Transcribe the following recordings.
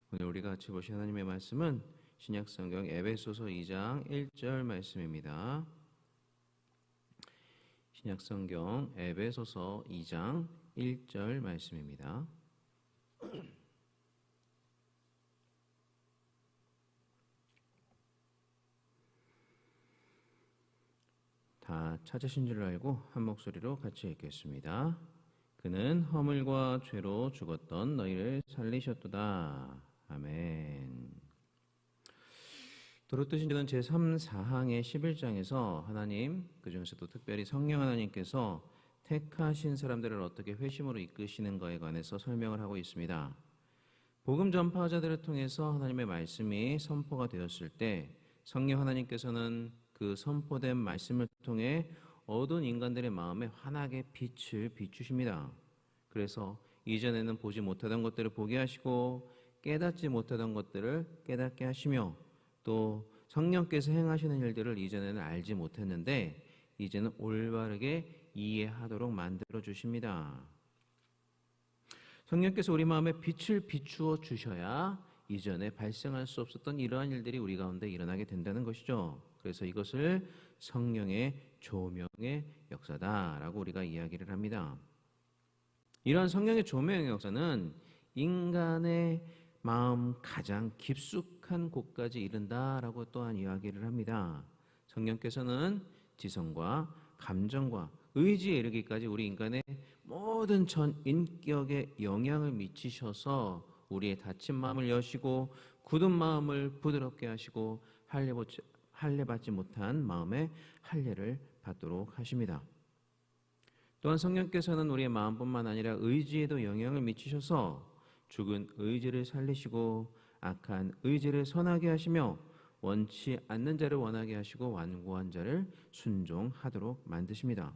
오늘 우리가 같이 보신 하나님의 말씀은 신약성경 에베소서 2장 1절 말씀입니다. 신약성경 에베소서 2장 1절 말씀입니다. 다 찾으신 줄 알고 한 목소리로 같이 읽겠습니다. 그는 허물과 죄로 죽었던 너희를 살리셨도다. 아멘. 도로뜨신조는 제3사항의 11장에서 하나님, 그중에서도 특별히 성령 하나님께서 택하신 사람들을 어떻게 회심으로 이끄시는가에 관해서 설명을 하고 있습니다. 복음 전파자들을 통해서 하나님의 말씀이 선포가 되었을 때 성령 하나님께서는 그 선포된 말씀을 통해 어두운 인간들의 마음에 환하게 빛을 비추십니다. 그래서 이전에는 보지 못하던 것들을 보게 하시고 깨닫지 못하던 것들을 깨닫게 하시며 또 성령께서 행하시는 일들을 이전에는 알지 못했는데 이제는 올바르게 이해하도록 만들어 주십니다. 성령께서 우리 마음에 빛을 비추어 주셔야 이전에 발생할 수 없었던 이러한 일들이 우리 가운데 일어나게 된다는 것이죠. 그래서 이것을 성령의 조명의 역사다라고 우리가 이야기를 합니다. 이러한 성령의 조명의 역사는 인간의 마음 가장 깊숙한 곳까지 이른다라고 또한 이야기를 합니다. 성령께서는 지성과 감정과 의지에 이르기까지 우리 인간의 모든 전 인격에 영향을 미치셔서 우리의 다친 마음을 여시고 굳은 마음을 부드럽게 하시고 할례받지 못한 마음에 할례를 받도록 하십니다. 또한 성령께서는 우리의 마음뿐만 아니라 의지에도 영향을 미치셔서 죽은 의지를 살리시고 악한 의지를 선하게 하시며 원치 않는 자를 원하게 하시고 완고한 자를 순종하도록 만드십니다.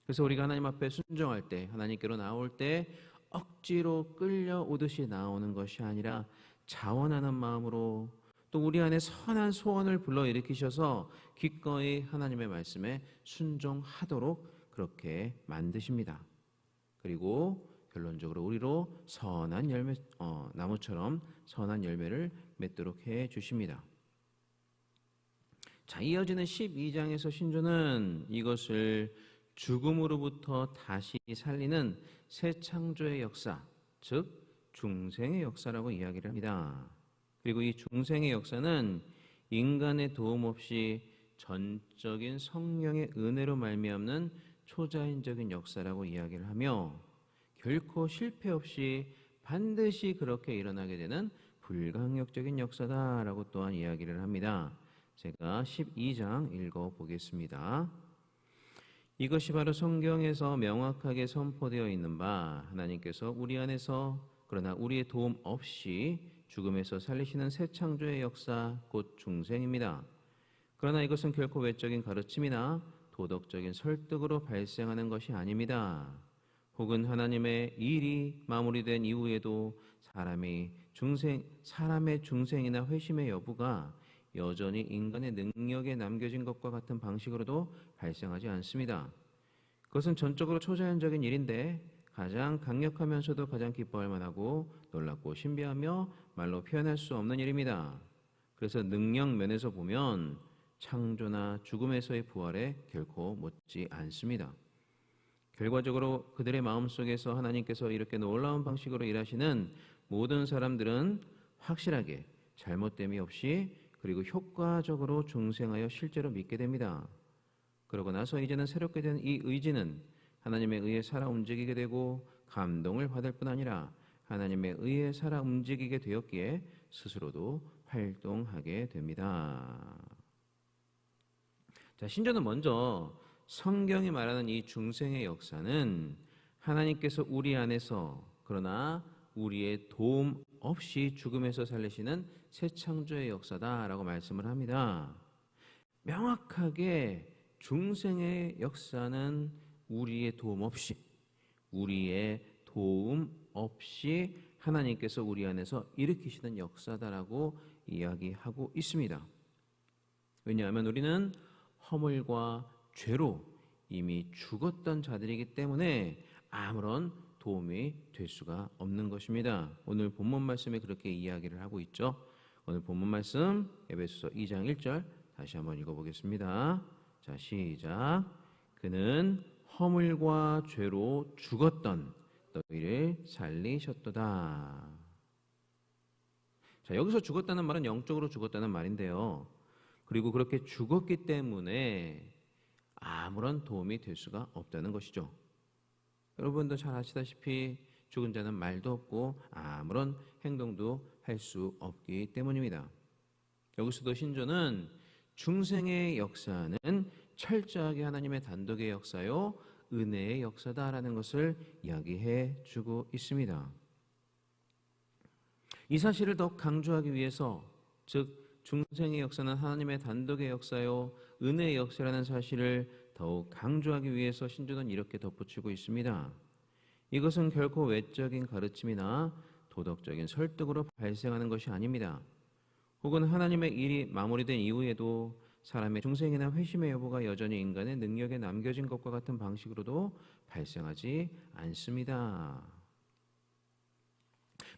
그래서 우리가 하나님 앞에 순종할 때, 하나님께로 나올 때 억지로 끌려오듯이 나오는 것이 아니라 자원하는 마음으로 또 우리 안에 선한 소원을 불러일으키셔서 기꺼이 하나님의 말씀에 순종하도록 그렇게 만드십니다. 그리고 결론적으로 우리로 선한 열매, 나무처럼 선한 열매를 맺도록 해 주십니다. 자, 이어지는 12장에서 신조는 이것을 죽음으로부터 다시 살리는 새 창조의 역사, 즉 중생의 역사라고 이야기를 합니다. 그리고 이 중생의 역사는 인간의 도움 없이 전적인 성령의 은혜로 말미암는 초자연적인 역사라고 이야기를 하며 결코 실패 없이 반드시 그렇게 일어나게 되는 불가항력적인 역사다라고 또한 이야기를 합니다. 제가 12장 읽어보겠습니다. 이것이 바로 성경에서 명확하게 선포되어 있는 바 하나님께서 우리 안에서 그러나 우리의 도움 없이 죽음에서 살리시는 새 창조의 역사 곧 중생입니다. 그러나 이것은 결코 외적인 가르침이나 도덕적인 설득으로 발생하는 것이 아닙니다. 혹은 하나님의 일이 마무리된 이후에도 사람의 중생이나 회심의 여부가 여전히 인간의 능력에 남겨진 것과 같은 방식으로도 발생하지 않습니다. 그것은 전적으로 초자연적인 일인데 가장 강력하면서도 가장 기뻐할 만하고 놀랍고 신비하며 말로 표현할 수 없는 일입니다. 그래서 능력 면에서 보면 창조나 죽음에서의 부활에 결코 못지 않습니다. 결과적으로 그들의 마음속에서 하나님께서 이렇게 놀라운 방식으로 일하시는 모든 사람들은 확실하게 잘못됨이 없이 그리고 효과적으로 중생하여 실제로 믿게 됩니다. 그러고 나서 이제는 새롭게 된 이 의지는 하나님에 의해 살아 움직이게 되고 감동을 받을 뿐 아니라 하나님에 의해 살아 움직이게 되었기에 스스로도 활동하게 됩니다. 자, 신조는 먼저 성경이 말하는 이 중생의 역사는 하나님께서 우리 안에서 그러나 우리의 도움 없이 죽음에서 살리시는 새 창조의 역사다라고 말씀을 합니다. 명확하게 중생의 역사는 우리의 도움 없이 하나님께서 우리 안에서 일으키시는 역사다라고 이야기하고 있습니다. 왜냐하면 우리는 허물과 죄로 이미 죽었던 자들이기 때문에 아무런 도움이 될 수가 없는 것입니다. 오늘 본문 말씀에 그렇게 이야기를 하고 있죠. 오늘 본문 말씀 에베소서 2장 1절 다시 한번 읽어보겠습니다. 자, 시작. 그는 허물과 죄로 죽었던 너희를 살리셨도다. 자, 여기서 죽었다는 말은 영적으로 죽었다는 말인데요. 그리고 그렇게 죽었기 때문에 아무런 도움이 될 수가 없다는 것이죠. 여러분도 잘 아시다시피 죽은 자는 말도 없고 아무런 행동도 할 수 없기 때문입니다. 여기서도 신조는 중생의 역사는 철저하게 하나님의 단독의 역사요 은혜의 역사다라는 것을 이야기해 주고 있습니다. 이 사실을 더욱 강조하기 위해서, 즉 중생의 역사는 하나님의 단독의 역사요 은혜의 역사라는 사실을 더욱 강조하기 위해서 신조는 이렇게 덧붙이고 있습니다. 이것은 결코 외적인 가르침이나 도덕적인 설득으로 발생하는 것이 아닙니다. 혹은 하나님의 일이 마무리된 이후에도 사람의 중생이나 회심의 여부가 여전히 인간의 능력에 남겨진 것과 같은 방식으로도 발생하지 않습니다.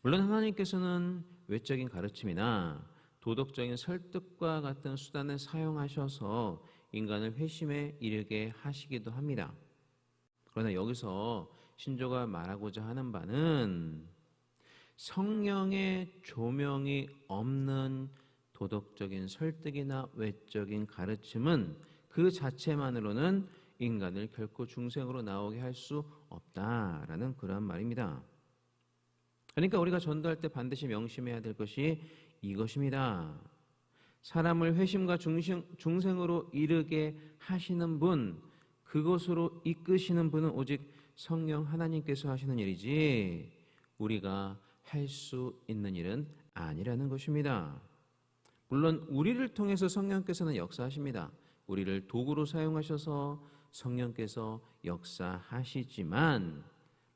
물론 하나님께서는 외적인 가르침이나 도덕적인 설득과 같은 수단을 사용하셔서 인간을 회심에 이르게 하시기도 합니다. 그러나 여기서 신조가 말하고자 하는 바는 성령의 조명이 없는 도덕적인 설득이나 외적인 가르침은 그 자체만으로는 인간을 결코 중생으로 나오게 할 수 없다라는 그러한 말입니다. 그러니까 우리가 전도할 때 반드시 명심해야 될 것이 이것입니다. 사람을 회심과 중생으로 이르게 하시는 분, 그것으로 이끄시는 분은 오직 성령 하나님께서 하시는 일이지 우리가 할 수 있는 일은 아니라는 것입니다. 물론 우리를 통해서 성령께서는 역사하십니다. 우리를 도구로 사용하셔서 성령께서 역사하시지만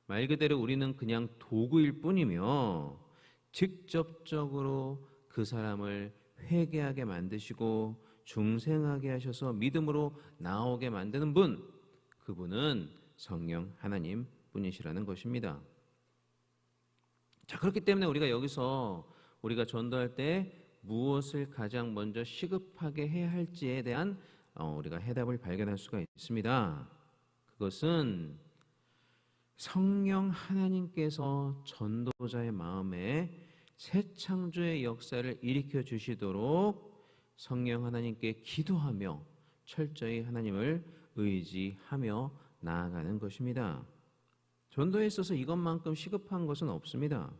말 그대로 우리는 그냥 도구일 뿐이며 직접적으로 그 사람을 회개하게 만드시고 중생하게 하셔서 믿음으로 나오게 만드는 분, 그분은 성령 하나님 뿐이시라는 것입니다. 자, 그렇기 때문에 우리가 여기서 우리가 전도할 때 무엇을 가장 먼저 시급하게 해야 할지에 대한 우리가 해답을 발견할 수가 있습니다. 그것은 성령 하나님께서 전도자의 마음에 새 창조의 역사를 일으켜 주시도록 성령 하나님께 기도하며 철저히 하나님을 의지하며 나아가는 것입니다. 전도에 있어서 이것만큼 시급한 것은 없습니다.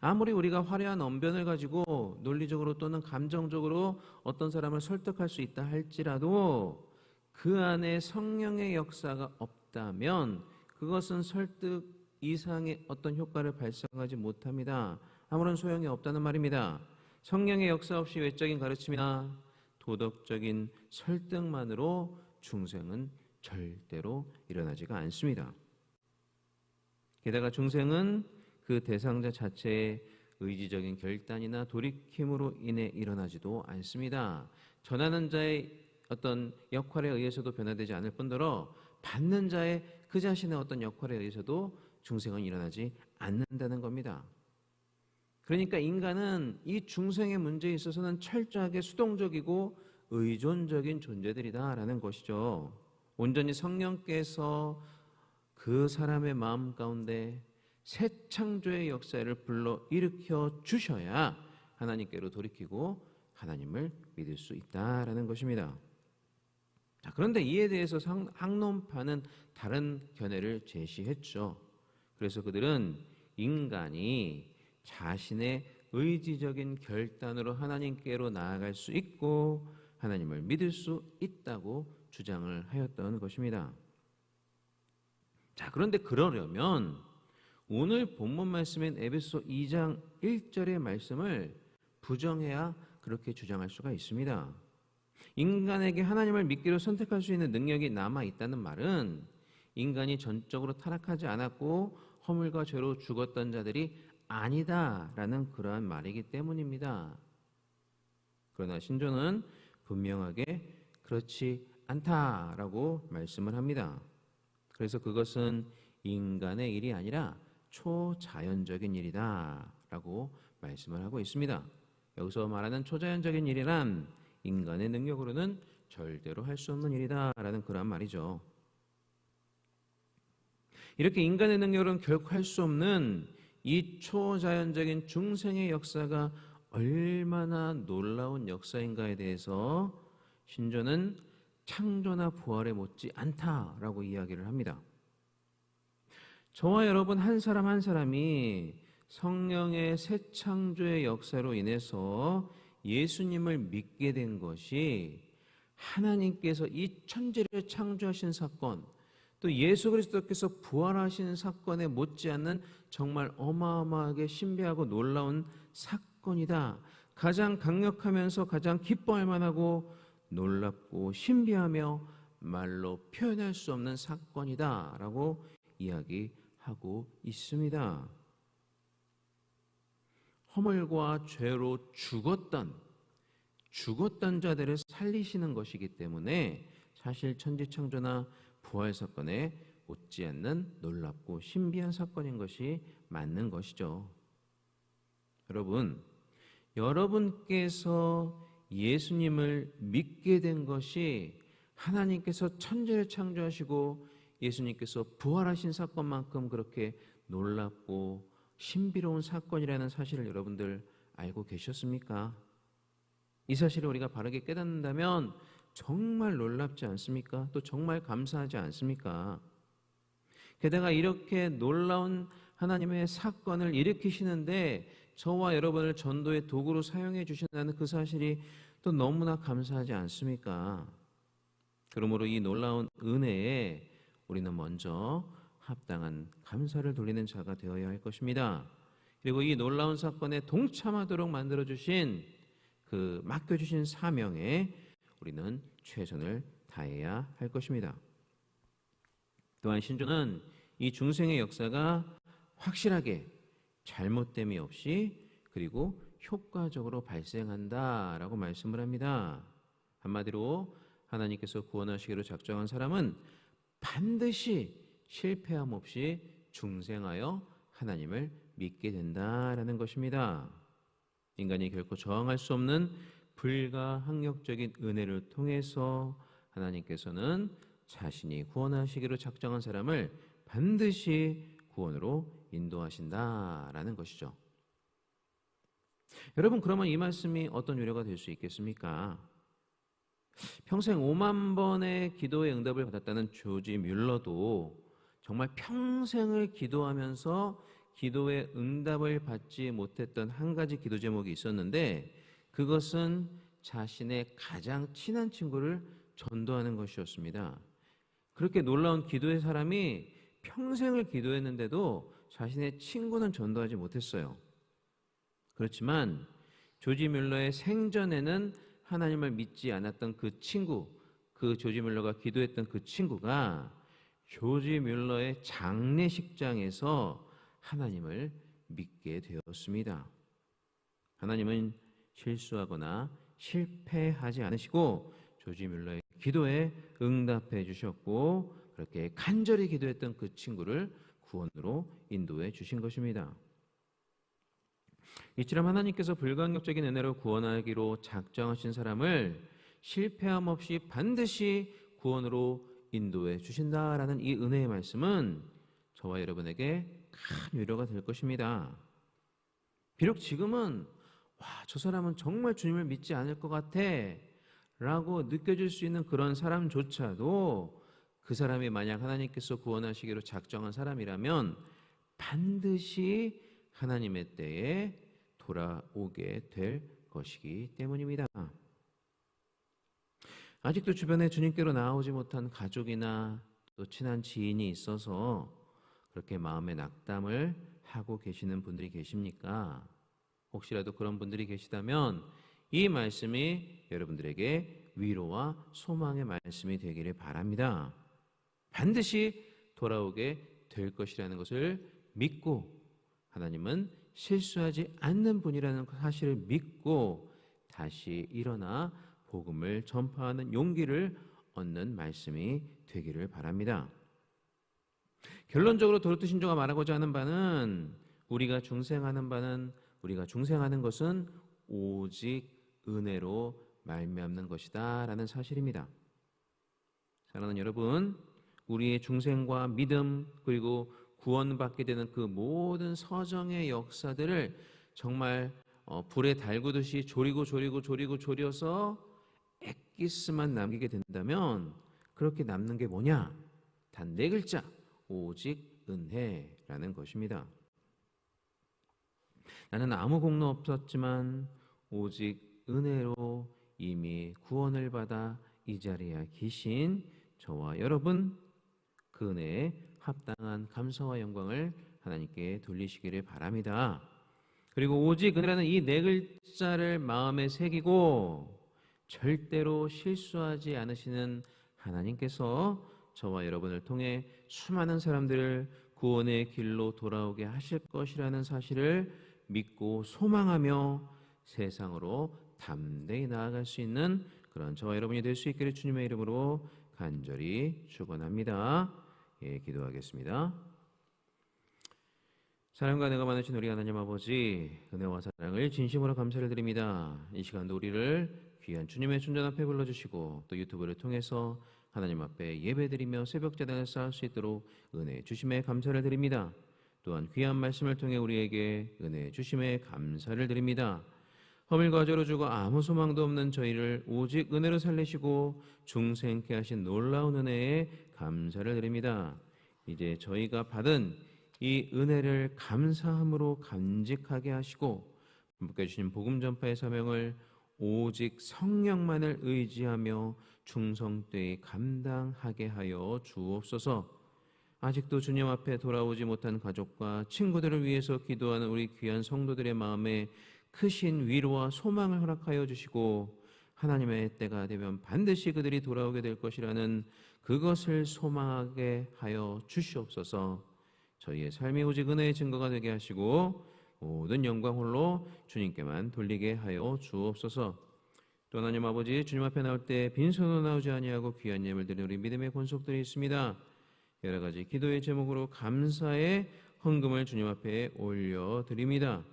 아무리 우리가 화려한 언변을 가지고 논리적으로 또는 감정적으로 어떤 사람을 설득할 수 있다 할지라도 그 안에 성령의 역사가 없다면 그것은 설득 이상의 어떤 효과를 발생하지 못합니다. 아무런 소용이 없다는 말입니다. 성령의 역사 없이 외적인 가르침이나 도덕적인 설득만으로 중생은 절대로 일어나지가 않습니다. 게다가 중생은 그 대상자 자체의 의지적인 결단이나 돌이킴으로 인해 일어나지도 않습니다. 전하는 자의 어떤 역할에 의해서도 변화되지 않을 뿐더러 받는 자의 그 자신의 어떤 역할에 의해서도 중생은 일어나지 않는다는 겁니다. 그러니까 인간은 이 중생의 문제에 있어서는 철저하게 수동적이고 의존적인 존재들이다라는 것이죠. 온전히 성령께서 그 사람의 마음 가운데 새 창조의 역사를 불러 일으켜 주셔야 하나님께로 돌이키고 하나님을 믿을 수 있다라는 것입니다. 자, 그런데 이에 대해서 학론파는 다른 견해를 제시했죠. 그래서 그들은 인간이 자신의 의지적인 결단으로 하나님께로 나아갈 수 있고 하나님을 믿을 수 있다고 주장을 하였던 것입니다. 자, 그런데 그러려면 오늘 본문 말씀인 에베소 2장 1절의 말씀을 부정해야 그렇게 주장할 수가 있습니다. 인간에게 하나님을 믿기로 선택할 수 있는 능력이 남아 있다는 말은 인간이 전적으로 타락하지 않았고 허물과 죄로 죽었던 자들이 아니다라는 그러한 말이기 때문입니다. 그러나 신조는 분명하게 그렇지 않다라고 말씀을 합니다. 그래서 그것은 인간의 일이 아니라 초자연적인 일이다 라고 말씀을 하고 있습니다. 여기서 말하는 초자연적인 일이란 인간의 능력으로는 절대로 할 수 없는 일이다 라는 그런 말이죠. 이렇게 인간의 능력으로는 결코 할 수 없는 이 초자연적인 중생의 역사가 얼마나 놀라운 역사인가에 대해서 신조는 창조나 부활에 못지 않다라고 이야기를 합니다. 저와 여러분 한 사람 한 사람이 성령의 새 창조의 역사로 인해서 예수님을 믿게 된 것이 하나님께서 이 천지를 창조하신 사건, 또 예수 그리스도께서 부활하신 사건에 못지않는 정말 어마어마하게 신비하고 놀라운 사건이다. 가장 강력하면서 가장 기뻐할 만하고 놀랍고 신비하며 말로 표현할 수 없는 사건이다 라고 이야기하고 있습니다. 허물과 죄로 죽었던 자들을 살리시는 것이기 때문에 사실 천지창조나 부활 사건에 못지않는 놀랍고 신비한 사건인 것이 맞는 것이죠. 여러분께서 예수님을 믿게 된 것이 하나님께서 천지를 창조하시고 예수님께서 부활하신 사건만큼 그렇게 놀랍고 신비로운 사건이라는 사실을 여러분들 알고 계셨습니까? 이 사실을 우리가 바르게 깨닫는다면 정말 놀랍지 않습니까? 또 정말 감사하지 않습니까? 게다가 이렇게 놀라운 하나님의 사건을 일으키시는데 저와 여러분을 전도의 도구로 사용해 주신다는 그 사실이 또 너무나 감사하지 않습니까? 그러므로 이 놀라운 은혜에 우리는 먼저 합당한 감사를 돌리는 자가 되어야 할 것입니다. 그리고 이 놀라운 사건에 동참하도록 만들어주신 맡겨주신 사명에 우리는 최선을 다해야 할 것입니다. 또한 신조는 이 중생의 역사가 확실하게 잘못됨이 없이 그리고 효과적으로 발생한다라고 말씀을 합니다. 한마디로 하나님께서 구원하시기로 작정한 사람은 반드시 실패함 없이 중생하여 하나님을 믿게 된다라는 것입니다. 인간이 결코 저항할 수 없는 불가항력적인 은혜를 통해서 하나님께서는 자신이 구원하시기로 작정한 사람을 반드시 구원으로 인도하신다라는 것이죠. 여러분, 그러면 이 말씀이 어떤 위로가 될 수 있겠습니까? 평생 5만 번의 기도의 응답을 받았다는 조지 뮬러도 정말 평생을 기도하면서 기도의 응답을 받지 못했던 한 가지 기도 제목이 있었는데 그것은 자신의 가장 친한 친구를 전도하는 것이었습니다. 그렇게 놀라운 기도의 사람이 평생을 기도했는데도 자신의 친구는 전도하지 못했어요. 그렇지만 조지 뮬러의 생전에는 하나님을 믿지 않았던 그 친구, 그 조지 뮬러가 기도했던 그 친구가 조지 뮬러의 장례식장에서 하나님을 믿게 되었습니다. 하나님은 실수하거나 실패하지 않으시고 조지 뮬러의 기도에 응답해 주셨고 그렇게 간절히 기도했던 그 친구를 구원으로 인도해 주신 것입니다. 이처럼 하나님께서 불가항력적인 은혜로 구원하기로 작정하신 사람을 실패함 없이 반드시 구원으로 인도해 주신다라는 이 은혜의 말씀은 저와 여러분에게 큰 위로가 될 것입니다. 비록 지금은 저 사람은 정말 주님을 믿지 않을 것 같아 라고 느껴질 수 있는 그런 사람조차도 그 사람이 만약 하나님께서 구원하시기로 작정한 사람이라면 반드시 하나님의 때에 돌아오게 될 것이기 때문입니다. 아직도 주변에 주님께로 나아오지 못한 가족이나 또 친한 지인이 있어서 그렇게 마음의 낙담을 하고 계시는 분들이 계십니까? 혹시라도 그런 분들이 계시다면 이 말씀이 여러분들에게 위로와 소망의 말씀이 되기를 바랍니다. 반드시 돌아오게 될 것이라는 것을 믿고 하나님은 실수하지 않는 분이라는 사실을 믿고 다시 일어나 복음을 전파하는 용기를 얻는 말씀이 되기를 바랍니다. 결론적으로 도르트 신조가 말하고자 하는 바는 우리가 중생하는 것은 오직 은혜로 말미암는 것이다 라는 사실입니다. 사랑하는 여러분, 우리의 중생과 믿음 그리고 구원받게 되는 그 모든 서정의 역사들을 정말 불에 달구듯이 조려서 엑기스만 남기게 된다면 그렇게 남는 게 뭐냐? 단 4글자, 오직 은혜라는 것입니다. 나는 아무 공로 없었지만 오직 은혜로 이미 구원을 받아 이 자리에 계신 저와 여러분, 그 은혜에 합당한 감사와 영광을 하나님께 돌리시기를 바랍니다. 그리고 오직 은혜라는 이 4글자를 마음에 새기고 절대로 실수하지 않으시는 하나님께서 저와 여러분을 통해 수많은 사람들을 구원의 길로 돌아오게 하실 것이라는 사실을 믿고 소망하며 세상으로 담대히 나아갈 수 있는 그런 저와 여러분이 될 수 있기를 주님의 이름으로 간절히 축원합니다. 기도하겠습니다. 사랑과 은혜가 많으신 우리 하나님 아버지, 은혜와 사랑을 진심으로 감사를 드립니다. 이 시간도 우리를 귀한 주님의 존전 앞에 불러주시고 또 유튜브를 통해서 하나님 앞에 예배드리며 새벽 제단을 쌓을 수 있도록 은혜 주심에 감사를 드립니다. 또한 귀한 말씀을 통해 우리에게 은혜 주심에 감사를 드립니다. 허물과 저로 주고 아무 소망도 없는 저희를 오직 은혜로 살리시고 중생케 하신 놀라운 은혜에 감사를 드립니다. 이제 저희가 받은 이 은혜를 감사함으로 간직하게 하시고 맡겨주신 복음 전파의 사명을 오직 성령만을 의지하며 충성되이 감당하게 하여 주옵소서. 아직도 주님 앞에 돌아오지 못한 가족과 친구들을 위해서 기도하는 우리 귀한 성도들의 마음에 크신 위로와 소망을 허락하여 주시고 하나님의 때가 되면 반드시 그들이 돌아오게 될 것이라는 그것을 소망하게 하여 주시옵소서. 저희의 삶이 오직 은혜의 증거가 되게 하시고 모든 영광 홀로 주님께만 돌리게 하여 주옵소서. 또 하나님 아버지, 주님 앞에 나올 때 빈손으로 나오지 아니하고 귀한 예물 드리는 우리 믿음의 권속들이 있습니다. 여러 가지 기도의 제목으로 감사의 헌금을 주님 앞에 올려드립니다.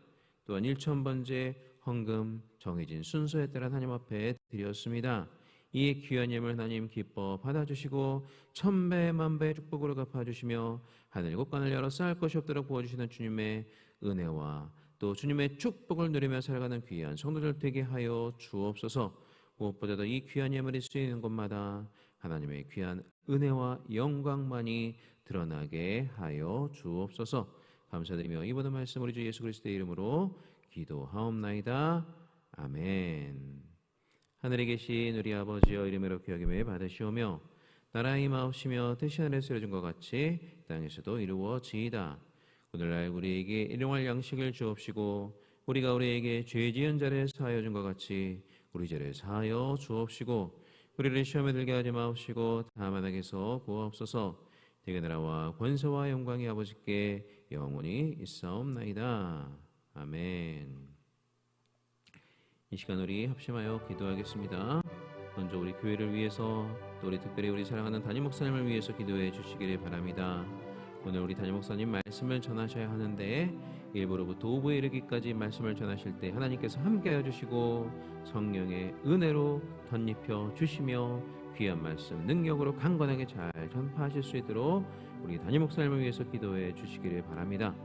또한 1000번째 헌금 정해진 순서에 따라 하나님 앞에 드렸습니다. 이 귀한 예물 하나님 기뻐 받아주시고 천배 만배의 축복으로 갚아주시며 하늘 곳간을 열어 쌓을 것이 없도록 부어주시는 주님의 은혜와 또 주님의 축복을 누리며 살아가는 귀한 성도들 되게 하여 주옵소서. 무엇보다도 이 귀한 예물이 쓰이는 곳마다 하나님의 귀한 은혜와 영광만이 드러나게 하여 주옵소서. 감사드리며 이 모든 말씀 우리 주 예수 그리스도의 이름으로 기도하옵나이다. 아멘. 하늘에 계신 우리 아버지여, 이름으로 기억임을 받으시오며 나라의 임하옵시며 뜻이 하늘에서 이루어진 것 같이 땅에서도 이루어지이다. 오늘날 우리에게 일용할 양식을 주옵시고 우리가 우리에게 죄 지은 자를 사하여 준 것 같이 우리 죄를 사하여 주옵시고 우리를 시험에 들게 하지 마옵시고 다만 악에서 구하옵소서. 대개 나라와 권세와 영광이 아버지께 영원히 있사옵나이다. 아멘. 이 시간 우리 합심하여 기도하겠습니다. 먼저 우리 교회를 위해서 또 우리 특별히 우리 사랑하는 담임 목사님을 위해서 기도해 주시기를 바랍니다. 오늘 우리 담임 목사님 말씀을 전하셔야 하는데 1부로부터 5부에 이르기까지 말씀을 전하실 때 하나님께서 함께하여 주시고 성령의 은혜로 덧입혀 주시며 귀한 말씀 능력으로 강건하게 잘 전파하실 수 있도록 우리 담임 목사님을 위해서 기도해 주시기를 바랍니다.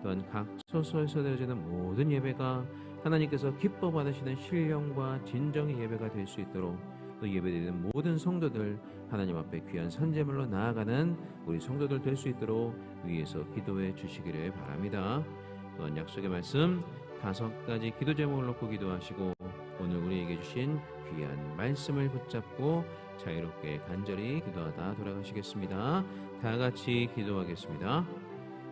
또한 각 소서에서 드려지는 모든 예배가 하나님께서 기뻐 받으시는 신령과 진정의 예배가 될 수 있도록 또 예배드리는 모든 성도들 하나님 앞에 귀한 산제물로 나아가는 우리 성도들 될 수 있도록 위에서 기도해 주시기를 바랍니다. 또한 약속의 말씀 5가지 기도 제목을 놓고 기도하시고 오늘 우리에게 주신 귀한 말씀을 붙잡고 자유롭게 간절히 기도하다 돌아가시겠습니다. 다 같이 기도하겠습니다.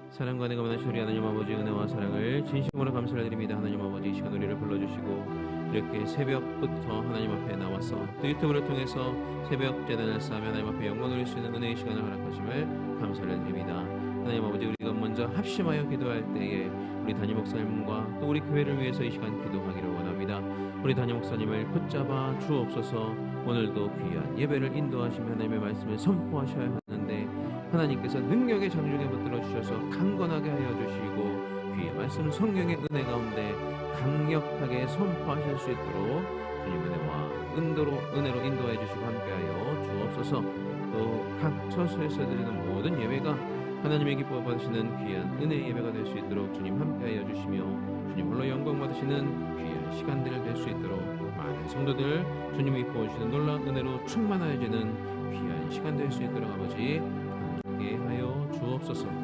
사랑과 은혜가 많으신 우리 하나님 아버지, 은혜와 사랑을 진심으로 감사를 드립니다. 하나님 아버지, 이 시간 우리를 불러주시고 이렇게 새벽부터 하나님 앞에 나와서 또 유튜브를 통해서 새벽 제단을 쌓으며 하나님 앞에 영광을 누릴 수 있는 은혜의 시간을 허락하심을 감사를 드립니다. 하나님 아버지, 우리가 먼저 합심하여 기도할 때에 우리 담임 목사님과 또 우리 교회를 위해서 이 시간 기도하기를 원합니다. 우리 담임 목사님을 붙잡아 주옵소서. 오늘도 귀한 예배를 인도하시며 하나님의 말씀을 선포하셔야 하는데 하나님께서 능력의 장중에 붙들어 주셔서 강건하게 하여 주시고 귀의 말씀 성령의 은혜 가운데 강력하게 선포하실 수 있도록 주님 은혜로 인도해 주시고 함께하여 주옵소서. 또 각 처소에서 드리는 모든 예배가 하나님의 기뻐 받으시는 귀한 은혜의 예배가 될 수 있도록 주님 함께하여 주시며 주님 홀로 영광 받으시는 귀한 시간들을 될 수 있도록 많은 성도들 주님이 부어주시는 놀라운 은혜로 충만하여지는 귀한 시간 될 수 있도록 아버지 함께하여 주옵소서.